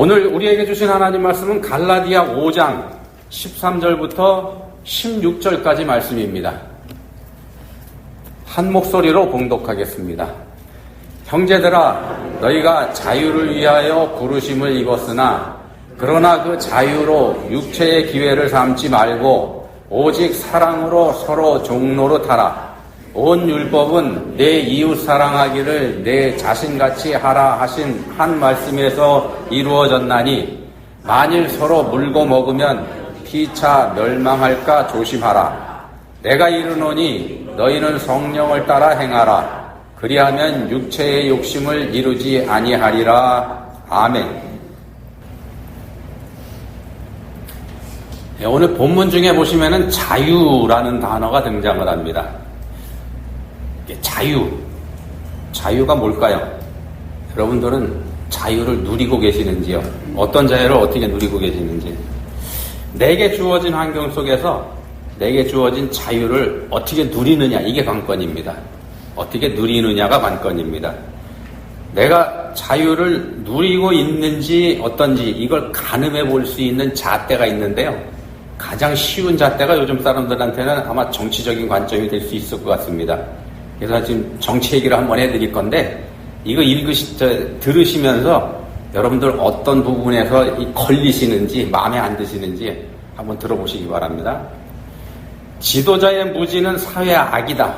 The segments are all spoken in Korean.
오늘 우리에게 주신 하나님 말씀은 갈라디아 5장 13절부터 16절까지 말씀입니다. 한 목소리로 봉독하겠습니다. 형제들아, 너희가 자유를 위하여 부르심을 입었으나 그러나 그 자유로 육체의 기회를 삼지 말고 오직 사랑으로 서로 종로로 타라. 온 율법은 내 이웃 사랑하기를 내 자신같이 하라 하신 한 말씀에서 이루어졌나니 만일 서로 물고 먹으면 피차 멸망할까 조심하라. 내가 이르노니 너희는 성령을 따라 행하라. 그리하면 육체의 욕심을 이루지 아니하리라. 아멘. 오늘 본문 중에 보시면은 자유라는 단어가 등장을 합니다. 자유가 뭘까요? 여러분들은 자유를 누리고 계시는지요? 어떤 자유를 어떻게 누리고 계시는지. 내게 주어진 환경 속에서 내게 주어진 자유를 어떻게 누리느냐, 이게 관건입니다. 어떻게 누리느냐가 관건입니다. 내가 자유를 누리고 있는지 어떤지 이걸 가늠해 볼 수 있는 잣대가 있는데요. 가장 쉬운 잣대가 요즘 사람들한테는 아마 정치적인 관점이 될 수 있을 것 같습니다. 그래서 지금 정치 얘기를 한번 해드릴 건데, 이거 들으시면서 여러분들 어떤 부분에서 걸리시는지, 마음에 안 드시는지 한번 들어보시기 바랍니다. 지도자의 무지는 사회 악이다.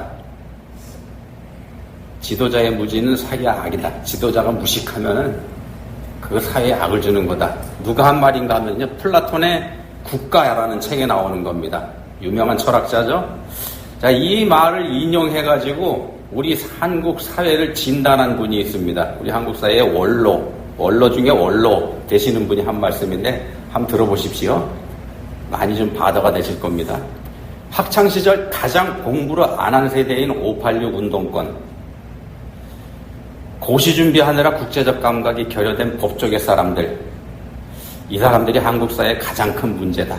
지도자의 무지는 사회 악이다. 지도자가 무식하면은 그 사회에 악을 주는 거다. 누가 한 말인가 하면요, 플라톤의 국가라는 책에 나오는 겁니다. 유명한 철학자죠. 자, 이 말을 인용해가지고 우리 한국 사회를 진단한 분이 있습니다. 우리 한국 사회의 원로 중에 원로 되시는 분이 한 말씀인데 한번 들어보십시오. 많이 좀 바더가 되실 겁니다. 학창시절 가장 공부를 안 한 세대인 586 운동권, 고시 준비하느라 국제적 감각이 결여된 법조계 사람들, 이 사람들이 한국 사회의 가장 큰 문제다.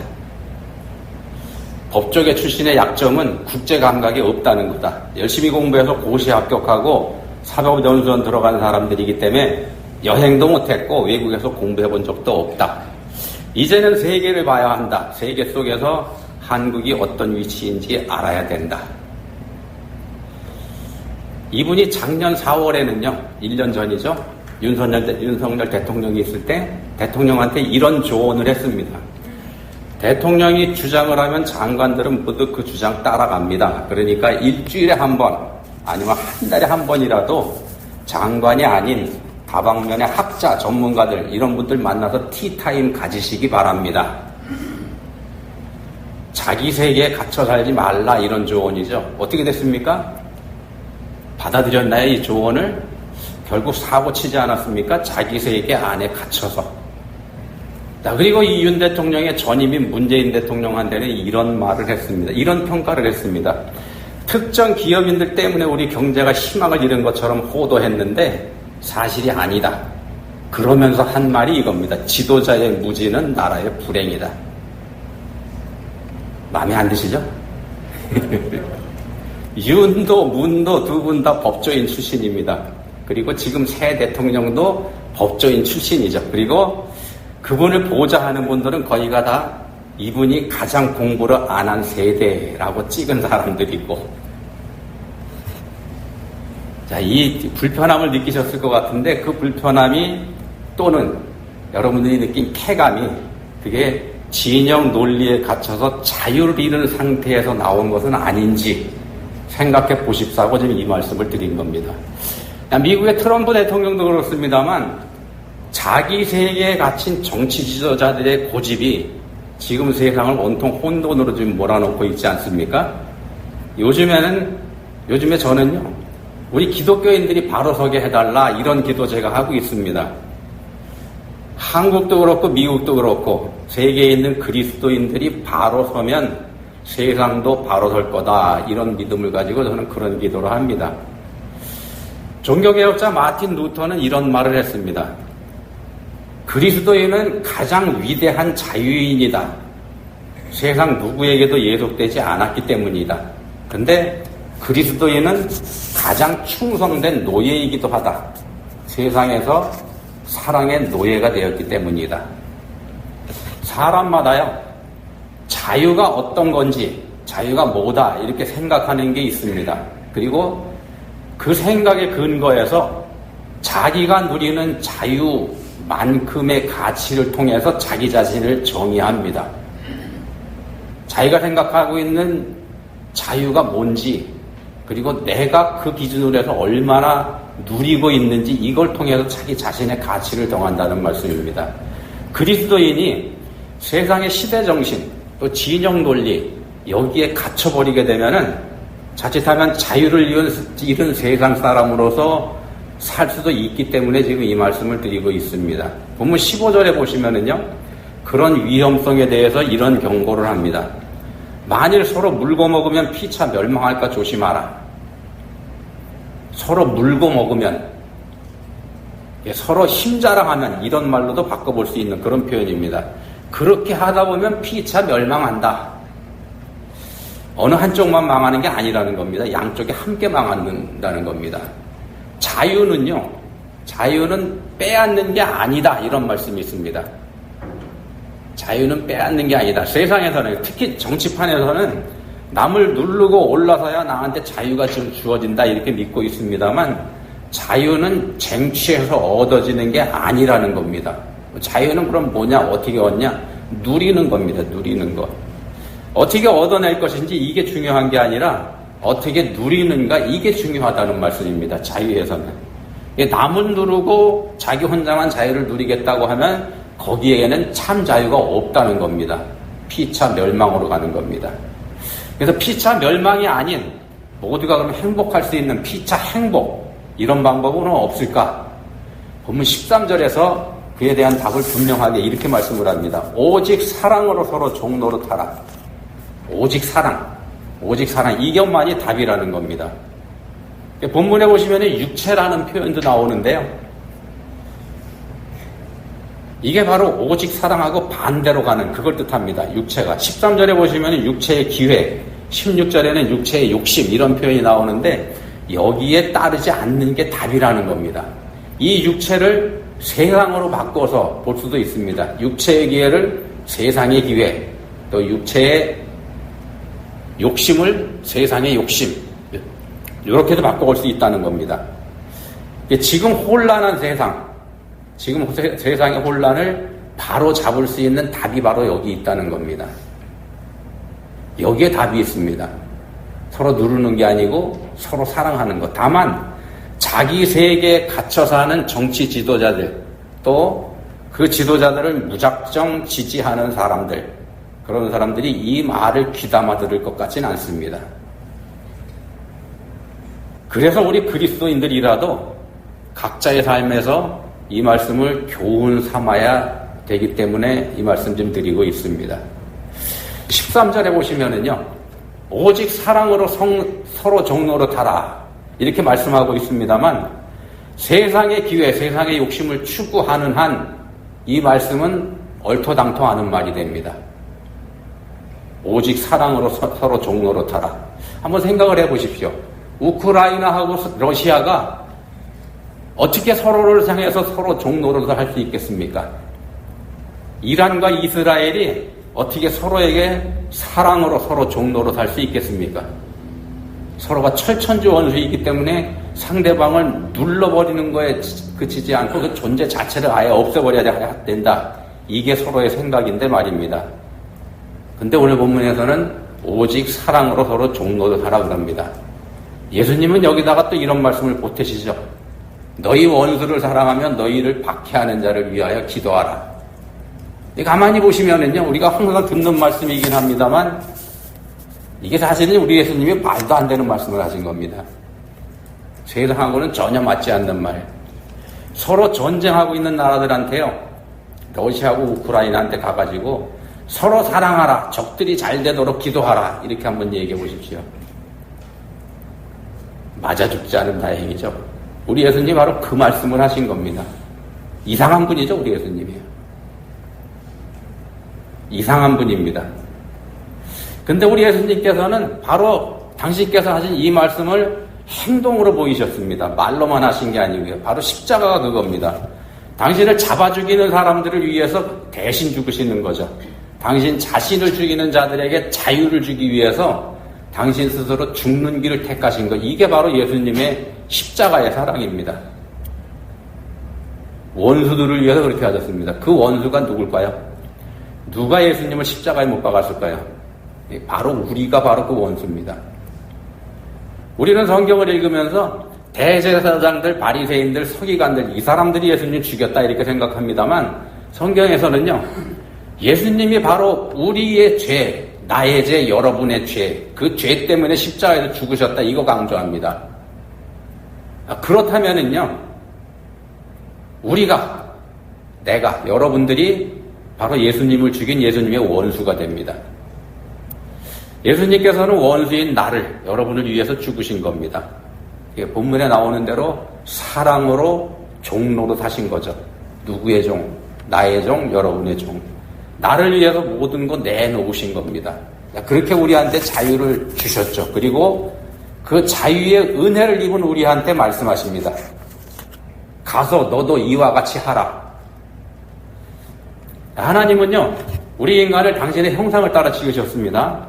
법조계 출신의 약점은 국제 감각이 없다는 거다. 열심히 공부해서 고시 합격하고 사법연수원 들어간 사람들이기 때문에 여행도 못했고 외국에서 공부해 본 적도 없다. 이제는 세계를 봐야 한다. 세계 속에서 한국이 어떤 위치인지 알아야 된다. 이분이 작년 4월에는요, 1년 전이죠, 윤석열 대통령이 있을 때 대통령한테 이런 조언을 했습니다. 대통령이 주장을 하면 장관들은 모두 그 주장 따라갑니다. 그러니까 일주일에 한 번, 아니면 한 달에 한 번이라도 장관이 아닌 다방면의 학자, 전문가들, 이런 분들 만나서 티타임 가지시기 바랍니다. 자기 세계에 갇혀 살지 말라, 이런 조언이죠. 어떻게 됐습니까? 받아들였나요, 이 조언을? 결국 사고 치지 않았습니까? 자기 세계 안에 갇혀서. 자, 그리고 이 윤 대통령의 전임인 문재인 대통령한테는 이런 말을 했습니다. 이런 평가를 했습니다. 특정 기업인들 때문에 우리 경제가 희망을 잃은 것처럼 호도했는데 사실이 아니다. 그러면서 한 말이 이겁니다. 지도자의 무지는 나라의 불행이다. 마음에 안 드시죠? 윤도 문도 두 분 다 법조인 출신입니다. 그리고 지금 새 대통령도 법조인 출신이죠. 그리고 그분을 보좌하는 분들은 거의가 다 이분이 가장 공부를 안 한 세대라고 찍은 사람들이고, 자, 이 불편함을 느끼셨을 것 같은데 그 불편함이 또는 여러분들이 느낀 쾌감이 그게 진영 논리에 갇혀서 자유를 잃은 상태에서 나온 것은 아닌지 생각해 보십사고 지금 이 말씀을 드린 겁니다. 미국의 트럼프 대통령도 그렇습니다만 자기 세계에 갇힌 정치 지도자들의 고집이 지금 세상을 온통 혼돈으로 지금 몰아넣고 있지 않습니까? 요즘에 저는요, 우리 기독교인들이 바로 서게 해달라, 이런 기도 제가 하고 있습니다. 한국도 그렇고 미국도 그렇고 세계에 있는 그리스도인들이 바로 서면 세상도 바로 설 거다, 이런 믿음을 가지고 저는 그런 기도를 합니다. 종교개혁자 마틴 루터는 이런 말을 했습니다. 그리스도인은 가장 위대한 자유인이다. 세상 누구에게도 예속되지 않았기 때문이다. 근데 그리스도인은 가장 충성된 노예이기도 하다. 세상에서 사랑의 노예가 되었기 때문이다. 사람마다요, 자유가 어떤 건지, 자유가 뭐다, 이렇게 생각하는 게 있습니다. 그리고 그 생각의 근거에서 자기가 누리는 자유만큼의 가치를 통해서 자기 자신을 정의합니다. 자기가 생각하고 있는 자유가 뭔지, 그리고 내가 그 기준으로 해서 얼마나 누리고 있는지 이걸 통해서 자기 자신의 가치를 정한다는 말씀입니다. 그리스도인이 세상의 시대정신, 또 진영 논리, 여기에 갇혀버리게 되면은 자칫하면 자유를 잃은 세상 사람으로서 살 수도 있기 때문에 지금 이 말씀을 드리고 있습니다. 본문 15절에 보시면은요, 그런 위험성에 대해서 이런 경고를 합니다. 만일 서로 물고 먹으면 피차 멸망할까 조심하라. 서로 물고 먹으면, 서로 힘자랑하면, 이런 말로도 바꿔볼 수 있는 그런 표현입니다. 그렇게 하다 보면 피차 멸망한다. 어느 한쪽만 망하는 게 아니라는 겁니다. 양쪽이 함께 망한다는 겁니다. 자유는요, 자유는 빼앗는 게 아니다, 이런 말씀이 있습니다. 자유는 빼앗는 게 아니다. 세상에서는, 특히 정치판에서는 남을 누르고 올라서야 나한테 자유가 좀 주어진다, 이렇게 믿고 있습니다만, 자유는 쟁취해서 얻어지는 게 아니라는 겁니다. 자유는 그럼 뭐냐, 어떻게 얻냐? 누리는 겁니다. 누리는 것. 어떻게 얻어낼 것인지 이게 중요한 게 아니라 어떻게 누리는가, 이게 중요하다는 말씀입니다. 자유에서는. 남을 누르고 자기 혼자만 자유를 누리겠다고 하면 거기에는 참 자유가 없다는 겁니다. 피차 멸망으로 가는 겁니다. 그래서 피차 멸망이 아닌 모두가 그럼 행복할 수 있는 피차 행복, 이런 방법은 없을까? 본문 13절에서 그에 대한 답을 분명하게 이렇게 말씀을 합니다. 오직 사랑으로 서로 종노릇하라. 오직 사랑, 오직 사랑, 이것만이 답이라는 겁니다. 본문에 보시면 육체라는 표현도 나오는데요, 이게 바로 오직 사랑하고 반대로 가는 그걸 뜻합니다. 육체가. 13절에 보시면 육체의 기회, 16절에는 육체의 욕심, 이런 표현이 나오는데 여기에 따르지 않는 게 답이라는 겁니다. 이 육체를 세상으로 바꿔서 볼 수도 있습니다. 육체의 기회를 세상의 기회, 또 육체의 욕심을 세상의 욕심, 이렇게도 바꿔볼 수 있다는 겁니다. 지금 혼란한 세상, 지금 세상의 혼란을 바로 잡을 수 있는 답이 바로 여기 있다는 겁니다. 여기에 답이 있습니다. 서로 누르는 게 아니고 서로 사랑하는 것. 다만 자기 세계에 갇혀 사는 정치 지도자들, 또 그 지도자들을 무작정 지지하는 사람들, 그런 사람들이 이 말을 귀담아 들을 것 같지는 않습니다. 그래서 우리 그리스도인들이라도 각자의 삶에서 이 말씀을 교훈 삼아야 되기 때문에 이 말씀 좀 드리고 있습니다. 13절에 보시면은요, 오직 사랑으로 서로 종노릇하라, 이렇게 말씀하고 있습니다만, 세상의 기회, 세상의 욕심을 추구하는 한 이 말씀은 얼토당토하는 말이 됩니다. 오직 사랑으로 서로 종노릇하라. 한번 생각을 해보십시오. 우크라이나하고 러시아가 어떻게 서로를 향해서 서로 종노릇을 할 수 있겠습니까? 이란과 이스라엘이 어떻게 서로에게 사랑으로 서로 종노릇 할 수 있겠습니까? 서로가 철천지 원수이기 때문에 상대방을 눌러버리는 거에 그치지 않고 그 존재 자체를 아예 없애버려야 된다. 이게 서로의 생각인데 말입니다. 근데 오늘 본문에서는 오직 사랑으로 서로 종노릇하라고 합니다. 예수님은 여기다가 또 이런 말씀을 보태시죠. 너희 원수를 사랑하면 너희를 박해하는 자를 위하여 기도하라. 가만히 보시면은요, 우리가 항상 듣는 말씀이긴 합니다만, 이게 사실은 우리 예수님이 말도 안 되는 말씀을 하신 겁니다. 세상하고는 전혀 맞지 않는 말. 서로 전쟁하고 있는 나라들한테요, 러시아하고 우크라이나한테 가가지고 서로 사랑하라, 적들이 잘 되도록 기도하라, 이렇게 한번 얘기해 보십시오. 맞아 죽지 않으면 다행이죠. 우리 예수님이 바로 그 말씀을 하신 겁니다. 이상한 분이죠, 우리 예수님이요. 이상한 분입니다. 근데 우리 예수님께서는 바로 당신께서 하신 이 말씀을 행동으로 보이셨습니다. 말로만 하신 게 아니고요. 바로 십자가가 그겁니다. 당신을 잡아 죽이는 사람들을 위해서 대신 죽으시는 거죠. 당신 자신을 죽이는 자들에게 자유를 주기 위해서 당신 스스로 죽는 길을 택하신 것. 이게 바로 예수님의 십자가의 사랑입니다. 원수들을 위해서 그렇게 하셨습니다. 그 원수가 누굴까요? 누가 예수님을 십자가에 못 박았을까요? 바로 우리가 바로 그 원수입니다. 우리는 성경을 읽으면서 대제사장들, 바리새인들, 서기관들 이 사람들이 예수님 죽였다 이렇게 생각합니다만 성경에서는요. 예수님이 바로 우리의 죄, 나의 죄, 여러분의 죄, 그 죄 때문에 십자가에서 죽으셨다 이거 강조합니다. 그렇다면은요. 내가, 여러분들이 바로 예수님을 죽인 예수님의 원수가 됩니다. 예수님께서는 원수인 나를, 여러분을 위해서 죽으신 겁니다. 본문에 나오는 대로 사랑으로 종로로 사신 거죠. 누구의 종? 나의 종, 여러분의 종. 나를 위해서 모든 거 내놓으신 겁니다. 그렇게 우리한테 자유를 주셨죠. 그리고 그 자유의 은혜를 입은 우리한테 말씀하십니다. 가서 너도 이와 같이 하라. 하나님은요, 우리 인간을 당신의 형상을 따라 지으셨습니다.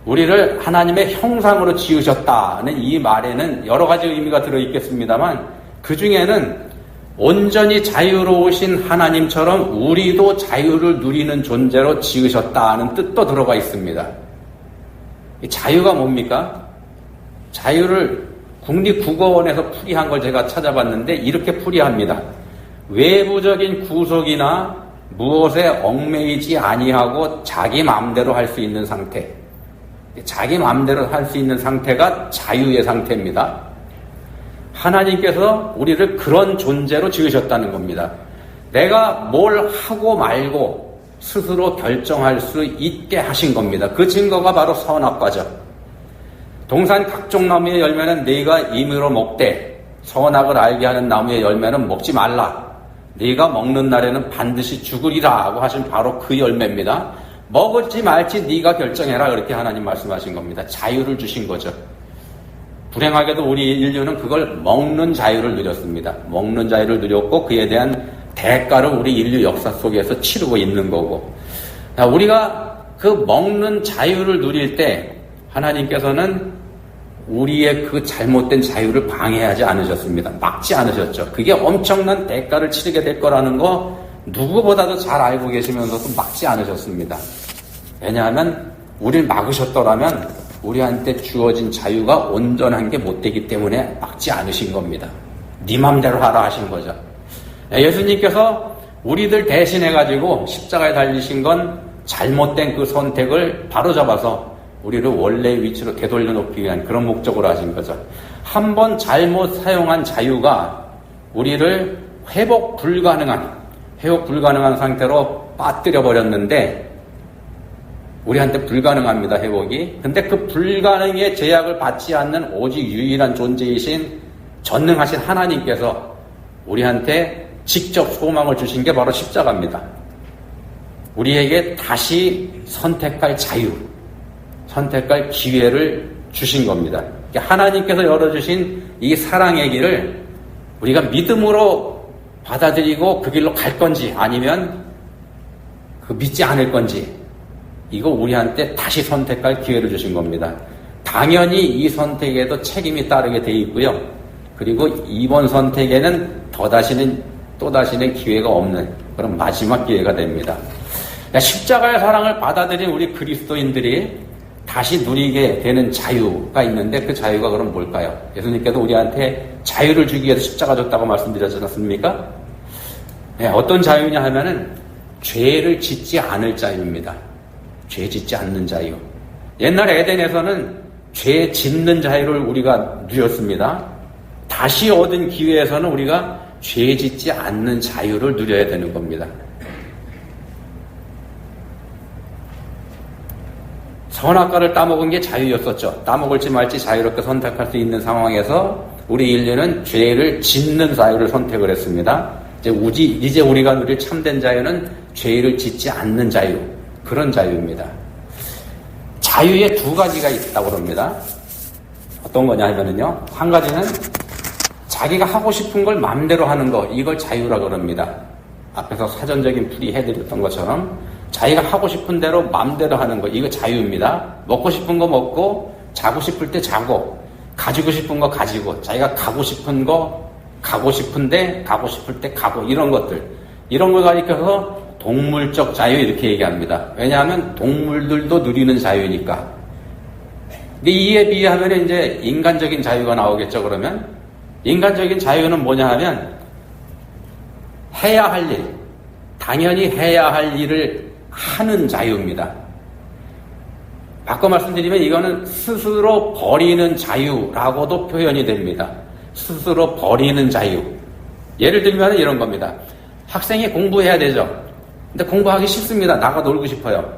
우리를 하나님의 형상으로 지으셨다는 이 말에는 여러 가지 의미가 들어있겠습니다만 그 중에는 온전히 자유로우신 하나님처럼 우리도 자유를 누리는 존재로 지으셨다는 뜻도 들어가 있습니다. 자유가 뭡니까? 자유를 국립국어원에서 풀이한 걸 제가 찾아봤는데 이렇게 풀이합니다. 외부적인 구속이나 무엇에 얽매이지 아니하고 자기 마음대로 할 수 있는 상태. 자기 마음대로 할 수 있는 상태가 자유의 상태입니다. 하나님께서 우리를 그런 존재로 지으셨다는 겁니다. 내가 뭘 하고 말고 스스로 결정할 수 있게 하신 겁니다. 그 증거가 바로 선악과죠. 동산 각종 나무의 열매는 네가 임의로 먹되 선악을 알게 하는 나무의 열매는 먹지 말라. 네가 먹는 날에는 반드시 죽으리라 하고 하신 바로 그 열매입니다. 먹을지 말지 네가 결정해라 그렇게 하나님 말씀하신 겁니다. 자유를 주신 거죠. 불행하게도 우리 인류는 그걸 먹는 자유를 누렸습니다. 먹는 자유를 누렸고 그에 대한 대가를 우리 인류 역사 속에서 치르고 있는 거고 우리가 그 먹는 자유를 누릴 때 하나님께서는 우리의 그 잘못된 자유를 방해하지 않으셨습니다. 막지 않으셨죠. 그게 엄청난 대가를 치르게 될 거라는 거 누구보다도 잘 알고 계시면서도 막지 않으셨습니다. 왜냐하면 우리를 막으셨더라면 우리한테 주어진 자유가 온전한 게 못 되기 때문에 막지 않으신 겁니다. 네 맘대로 하라 하신 거죠. 예수님께서 우리들 대신해가지고 십자가에 달리신 건 잘못된 그 선택을 바로잡아서 우리를 원래의 위치로 되돌려 놓기 위한 그런 목적으로 하신 거죠. 한 번 잘못 사용한 자유가 우리를 회복 불가능한 상태로 빠뜨려 버렸는데 우리한테 불가능합니다, 회복이. 근데 그 불가능의 제약을 받지 않는 오직 유일한 존재이신 전능하신 하나님께서 우리한테 직접 소망을 주신 게 바로 십자가입니다. 우리에게 다시 선택할 자유, 선택할 기회를 주신 겁니다. 하나님께서 열어주신 이 사랑의 길을 우리가 믿음으로 받아들이고 그 길로 갈 건지 아니면 그 믿지 않을 건지 이거 우리한테 다시 선택할 기회를 주신 겁니다. 당연히 이 선택에도 책임이 따르게 돼 있고요. 그리고 이번 선택에는 또다시는 기회가 없는 그런 마지막 기회가 됩니다. 십자가의 사랑을 받아들인 우리 그리스도인들이 다시 누리게 되는 자유가 있는데 그 자유가 그럼 뭘까요? 예수님께서 우리한테 자유를 주기 위해서 십자가 줬다고 말씀드렸지 않습니까? 네, 어떤 자유냐 하면은 죄를 짓지 않을 자유입니다. 죄 짓지 않는 자유. 옛날 에덴에서는 죄 짓는 자유를 우리가 누렸습니다. 다시 얻은 기회에서는 우리가 죄 짓지 않는 자유를 누려야 되는 겁니다. 선악과를 따먹은 게 자유였었죠. 따먹을지 말지 자유롭게 선택할 수 있는 상황에서 우리 인류는 죄를 짓는 자유를 선택을 했습니다. 이제 우리가 누릴 참된 자유는 죄를 짓지 않는 자유, 그런 자유입니다. 자유에 두 가지가 있다고 합니다. 어떤 거냐 하면은요, 한 가지는 자기가 하고 싶은 걸 마음대로 하는 거, 이걸 자유라고 그럽니다. 앞에서 사전적인 풀이 해드렸던 것처럼 자기가 하고 싶은 대로 마음대로 하는 거, 이거 자유입니다. 먹고 싶은 거 먹고, 자고 싶을 때 자고, 가지고 싶은 거 가지고, 자기가 가고 싶은 거 가고 싶은데 가고 싶을 때 가고, 이런 것들, 이런 걸 가리켜서 동물적 자유 이렇게 얘기합니다. 왜냐하면 동물들도 누리는 자유니까. 근데 이에 비하면 이제 인간적인 자유가 나오겠죠. 그러면 인간적인 자유는 뭐냐 하면 해야 할 일, 당연히 해야 할 일을 하는 자유입니다. 바꿔 말씀드리면 이거는 스스로 버리는 자유라고도 표현이 됩니다. 스스로 버리는 자유. 예를 들면 이런 겁니다. 학생이 공부해야 되죠. 근데 공부하기 싫습니다. 나가 놀고 싶어요.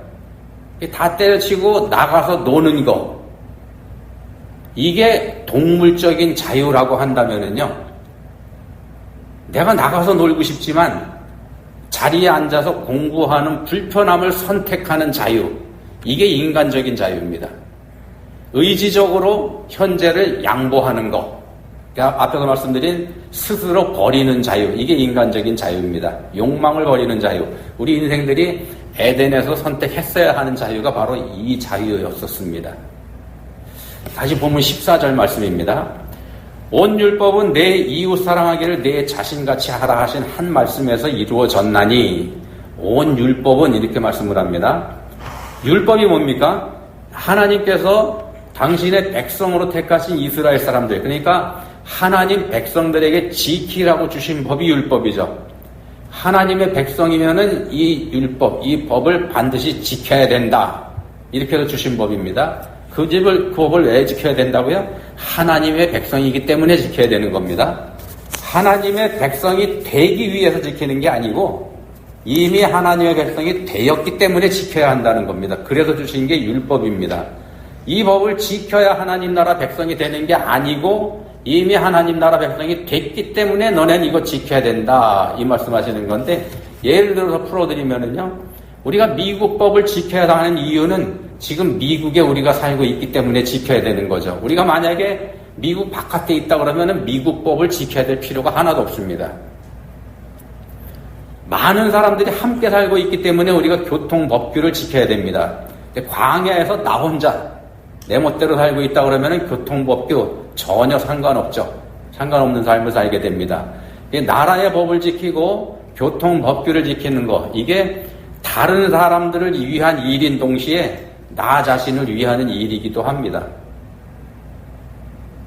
다 때려치고 나가서 노는 거. 이게 동물적인 자유라고 한다면은요, 내가 나가서 놀고 싶지만 자리에 앉아서 공부하는 불편함을 선택하는 자유, 이게 인간적인 자유입니다. 의지적으로 현재를 양보하는 거, 그러니까 앞에서 말씀드린 스스로 버리는 자유, 이게 인간적인 자유입니다. 욕망을 버리는 자유, 우리 인생들이 에덴에서 선택했어야 하는 자유가 바로 이 자유였었습니다. 다시 보면 14절 말씀입니다. 온 율법은 내 이웃 사랑하기를 내 자신같이 하라 하신 한 말씀에서 이루어졌나니, 온 율법은 이렇게 말씀을 합니다. 율법이 뭡니까? 하나님께서 당신의 백성으로 택하신 이스라엘 사람들, 그러니까 하나님 백성들에게 지키라고 주신 법이 율법이죠. 하나님의 백성이면은 이 율법, 이 법을 반드시 지켜야 된다, 이렇게 해서 주신 법입니다. 그 법을 왜 지켜야 된다고요? 하나님의 백성이기 때문에 지켜야 되는 겁니다. 하나님의 백성이 되기 위해서 지키는 게 아니고 이미 하나님의 백성이 되었기 때문에 지켜야 한다는 겁니다. 그래서 주신 게 율법입니다. 이 법을 지켜야 하나님 나라 백성이 되는 게 아니고 이미 하나님 나라 백성이 됐기 때문에 너넨 이거 지켜야 된다, 이 말씀하시는 건데, 예를 들어서 풀어드리면은요, 우리가 미국 법을 지켜야 하는 이유는 지금 미국에 우리가 살고 있기 때문에 지켜야 되는 거죠. 우리가 만약에 미국 바깥에 있다 그러면은 미국 법을 지켜야 될 필요가 하나도 없습니다. 많은 사람들이 함께 살고 있기 때문에 우리가 교통법규를 지켜야 됩니다. 광야에서 나 혼자 내 멋대로 살고 있다 그러면은 교통법규 전혀 상관없죠. 상관없는 삶을 살게 됩니다. 나라의 법을 지키고 교통법규를 지키는 거, 이게 다른 사람들을 위한 일인 동시에 나 자신을 위하는 일이기도 합니다.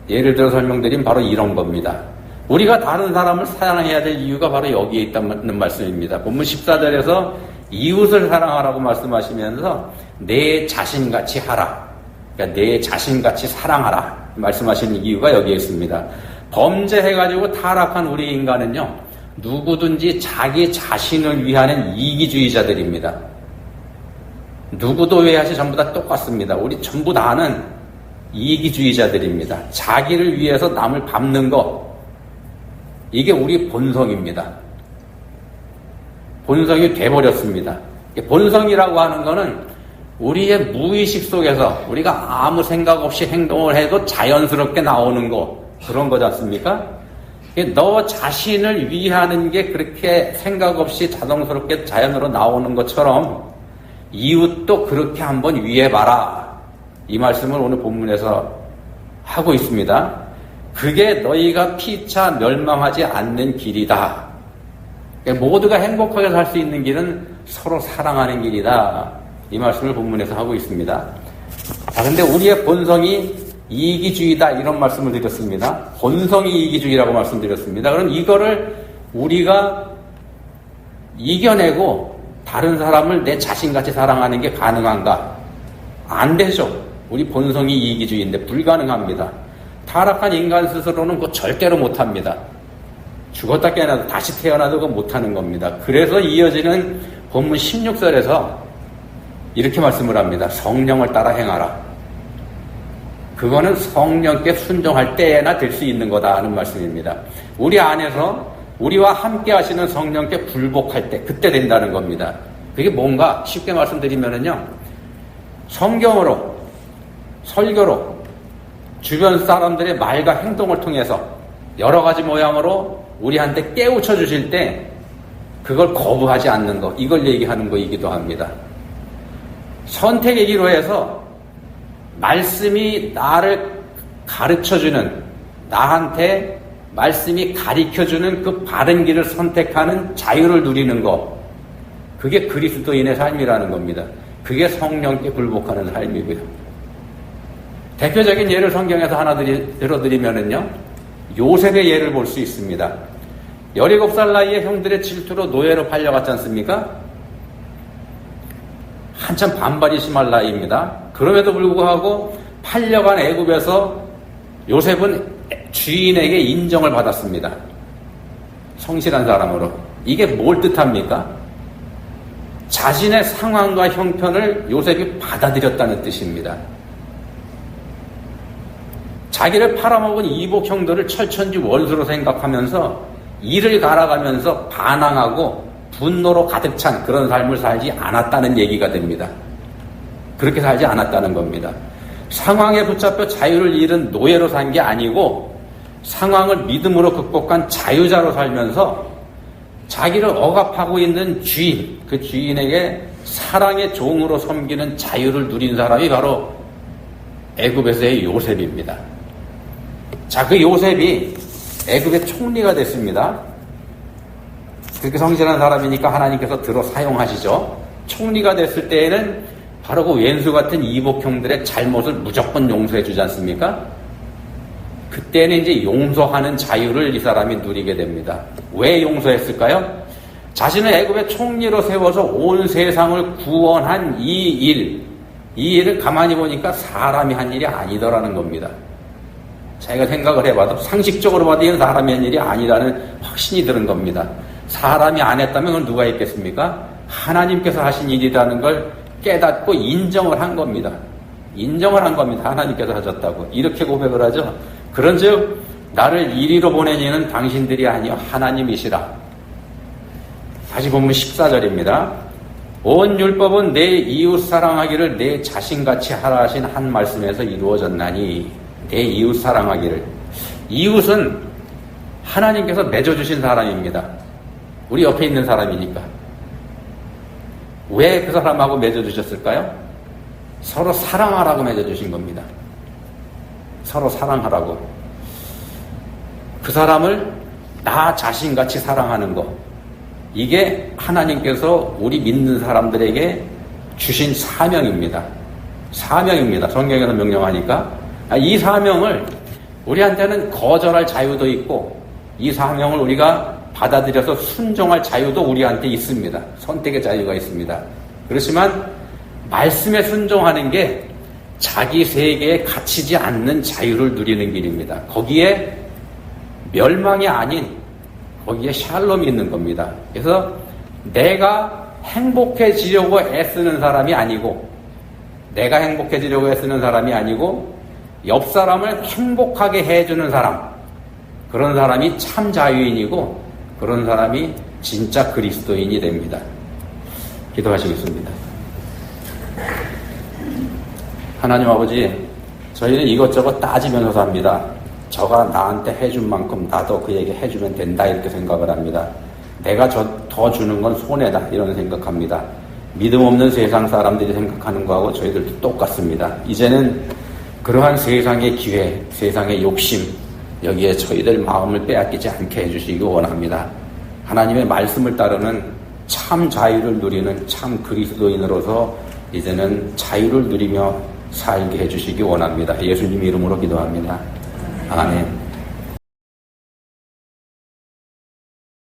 예를 들어 설명드린 바로 이런 겁니다. 우리가 다른 사람을 사랑해야 될 이유가 바로 여기에 있다는 말씀입니다. 본문 14절에서 이웃을 사랑하라고 말씀하시면서 내 자신같이 하라, 그러니까 내 자신같이 사랑하라 말씀하시는 이유가 여기에 있습니다. 범죄해가지고 타락한 우리 인간은요, 누구든지 자기 자신을 위하는 이기주의자들입니다. 누구도 왜하시 전부 다 똑같습니다. 우리 전부 다는 이기주의자들입니다. 자기를 위해서 남을 밟는 것, 이게 우리 본성입니다. 본성이 돼버렸습니다. 본성이라고 하는 거는 우리의 무의식 속에서 우리가 아무 생각 없이 행동을 해도 자연스럽게 나오는 거, 그런 거지 않습니까? 너 자신을 위하는 게 그렇게 생각 없이 자동스럽게 자연으로 나오는 것처럼 이웃도 그렇게 한번 위해봐라, 이 말씀을 오늘 본문에서 하고 있습니다. 그게 너희가 피차 멸망하지 않는 길이다. 모두가 행복하게 살 수 있는 길은 서로 사랑하는 길이다, 이 말씀을 본문에서 하고 있습니다. 자, 근데 우리의 본성이 이기주의다, 이런 말씀을 드렸습니다. 본성이 이기주의라고 말씀드렸습니다. 그럼 이거를 우리가 이겨내고 다른 사람을 내 자신같이 사랑하는 게 가능한가? 안 되죠. 우리 본성이 이기주의인데 불가능합니다. 타락한 인간 스스로는 그거 절대로 못합니다. 죽었다 깨어나도 다시 태어나도 그거 못하는 겁니다. 그래서 이어지는 본문 16절에서 이렇게 말씀을 합니다. 성령을 따라 행하라. 그거는 성령께 순종할 때에나 될 수 있는 거다 하는 말씀입니다. 우리 안에서 우리와 함께 하시는 성령께 불복할 때, 그때 된다는 겁니다. 그게 뭔가 쉽게 말씀드리면은요, 성경으로, 설교로, 주변 사람들의 말과 행동을 통해서 여러 가지 모양으로 우리한테 깨우쳐 주실 때 그걸 거부하지 않는 것, 이걸 얘기하는 것이기도 합니다. 선택의 기로 해서 말씀이 나를 가르쳐주는, 나한테 말씀이 가르쳐주는 그 바른 길을 선택하는 자유를 누리는 것, 그게 그리스도인의 삶이라는 겁니다. 그게 성령께 굴복하는 삶이고요. 대표적인 예를 성경에서 하나 들어드리면은요, 요셉의 예를 볼 수 있습니다. 17살 나이에 형들의 질투로 노예로 팔려갔지 않습니까? 한참 반발이 심할 나이입니다. 그럼에도 불구하고 팔려간 애굽에서 요셉은 주인에게 인정을 받았습니다. 성실한 사람으로. 이게 뭘 뜻합니까? 자신의 상황과 형편을 요셉이 받아들였다는 뜻입니다. 자기를 팔아먹은 이복 형들을 철천지 원수로 생각하면서 이를 갈아가면서 반항하고 분노로 가득 찬 그런 삶을 살지 않았다는 얘기가 됩니다. 그렇게 살지 않았다는 겁니다. 상황에 붙잡혀 자유를 잃은 노예로 산 게 아니고 상황을 믿음으로 극복한 자유자로 살면서 자기를 억압하고 있는 주인, 그 주인에게 사랑의 종으로 섬기는 자유를 누린 사람이 바로 애굽에서의 요셉입니다. 자, 그 요셉이 애굽의 총리가 됐습니다. 그렇게 성실한 사람이니까 하나님께서 들어 사용하시죠. 총리가 됐을 때에는 바로 그 왼수 같은 이복형들의 잘못을 무조건 용서해 주지 않습니까? 그때는 이제 용서하는 자유를 이 사람이 누리게 됩니다. 왜 용서했을까요? 자신을 애굽의 총리로 세워서 온 세상을 구원한 이 일을 가만히 보니까 사람이 한 일이 아니더라는 겁니다. 자기가 생각을 해봐도 상식적으로 봐도 이건 사람이 한 일이 아니라는 확신이 드는 겁니다. 사람이 안 했다면 그건 누가 했겠습니까? 하나님께서 하신 일이라는 걸 깨닫고 인정을 한 겁니다. 인정을 한 겁니다. 하나님께서 하셨다고. 이렇게 고백을 하죠. 그런즉 나를 이리로 보낸 이는 당신들이 아니요 하나님이시라. 다시 보면 14절입니다. 온 율법은 내 이웃 사랑하기를 내 자신같이 하라 하신 한 말씀에서 이루어졌나니, 내 이웃 사랑하기를. 이웃은 하나님께서 맺어주신 사람입니다. 우리 옆에 있는 사람이니까. 왜 그 사람하고 맺어주셨을까요? 서로 사랑하라고 맺어주신 겁니다. 서로 사랑하라고. 그 사람을 나 자신같이 사랑하는 것, 이게 하나님께서 우리 믿는 사람들에게 주신 사명입니다. 사명입니다. 성경에서 명령하니까. 이 사명을 우리한테는 거절할 자유도 있고, 이 사명을 우리가 받아들여서 순종할 자유도 우리한테 있습니다. 선택의 자유가 있습니다. 그렇지만 말씀에 순종하는 게 자기 세계에 갇히지 않는 자유를 누리는 길입니다. 거기에 멸망이 아닌 거기에 샬롬이 있는 겁니다. 그래서 내가 행복해지려고 애쓰는 사람이 아니고, 내가 행복해지려고 애쓰는 사람이 아니고 옆 사람을 행복하게 해주는 사람, 그런 사람이 참 자유인이고 그런 사람이 진짜 그리스도인이 됩니다. 기도하시겠습니다. 하나님 아버지, 저희는 이것저것 따지면서 삽니다. 저가 나한테 해준 만큼 나도 그에게 해주면 된다, 이렇게 생각을 합니다. 내가 더 주는 건 손해다, 이런 생각합니다. 믿음 없는 세상 사람들이 생각하는 거하고 저희들도 똑같습니다. 이제는 그러한 세상의 기회, 세상의 욕심, 여기에 저희들 마음을 빼앗기지 않게 해주시기 원합니다. 하나님의 말씀을 따르는 참 자유를 누리는 참 그리스도인으로서 이제는 자유를 누리며 살게 해주시기 원합니다. 예수님 이름으로 기도합니다. 아멘.